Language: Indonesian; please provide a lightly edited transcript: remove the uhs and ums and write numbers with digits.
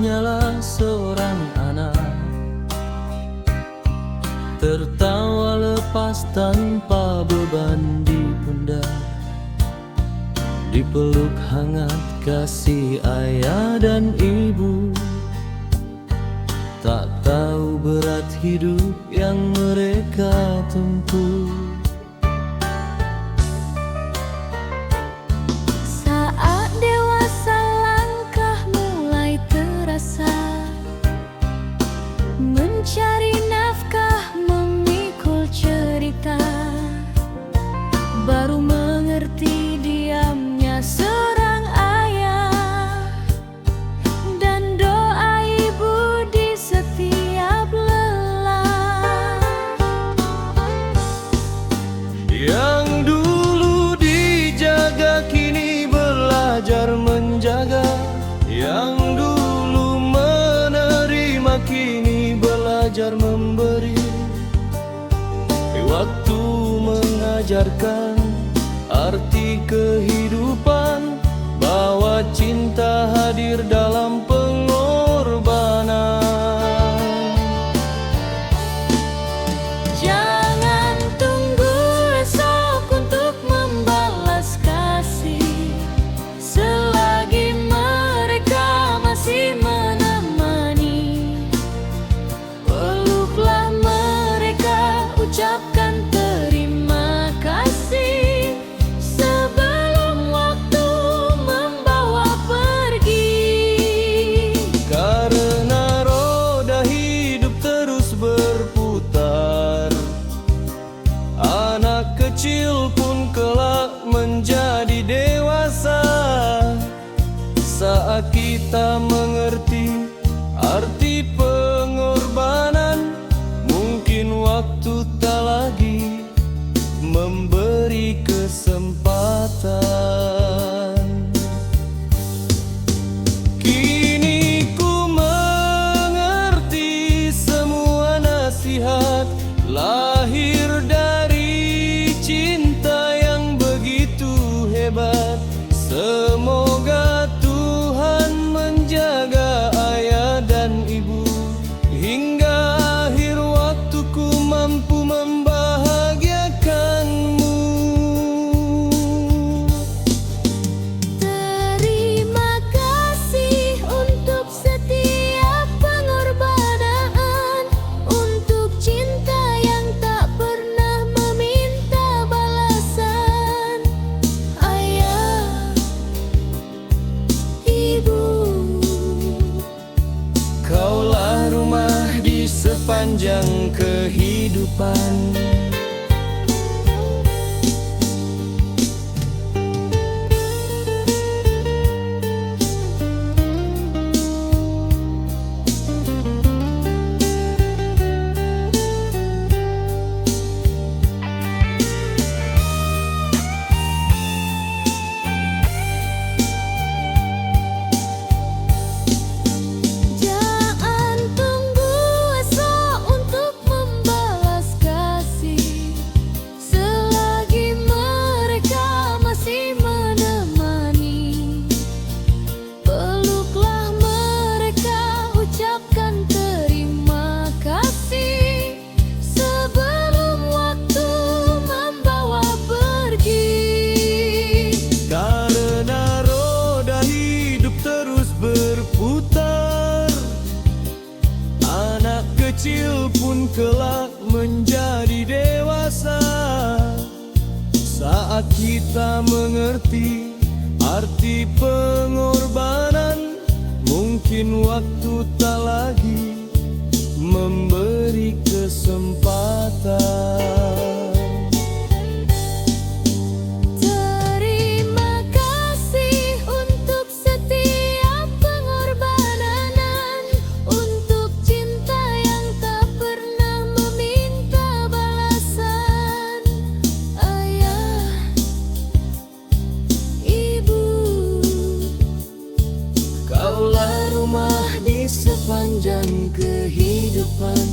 hanyalah seorang anak, tertawa lepas tanpa beban di pundak, dipeluk hangat kasih ayah dan ibu. Tak tahu berat hidup yang mereka tempuh. Saat dewasa langkah mulai terasa, mencari nafkah, memikul cerita, baru mengerti diamnya seorang ayah dan doa ibu di setiap lelah. Yang dulu dijaga kini belajar menjaga, yang dulu menerima kini belajar memberi. Waktu mengajarkan arti kehidupan, bahwa cinta hadir dalam pengorbanan. Jangan tunggu esok untuk membalas kasih, selagi mereka masih menemani. Peluklah mereka, ucapkan terima kasih, sebelum waktu membawa pergi. Karena roda hidup terus berputar, anak kecil pun kelak menjadi dewasa. Saat kita mengerti arti pengorbanan, mungkin waktu tak lagi memberi kesempatan. Kini ku mengerti semua nasihat lahir dari cinta yang begitu hebat. Semoga Tuhan menjaga ayah dan ibu, hingga akhir waktuku mampu membahagiakanmu. Terima kasih untuk setiap pengorbanan, untuk cinta yang tak pernah meminta balasan. Ayah, ibu, Kaulah rumah di sepanjang kehidupan. jangan tunggu esok untuk membalas kasih, selagi mereka masih menemani. Peluklah mereka, ucapkan terima kasih, sebelum waktu membawa pergi. Karena roda hidup terus berputar, anak kecil pun kelak menjadi dewasa. Saat kita mengerti arti pengorbanan, mungkin waktu tak lagi memberi kesempatan. Terima kasih untuk setiap pengorbanan, untuk cinta yang tak pernah meminta balasan. Ayah, ibu, Kaulah rumah di sepanjang kehidupan.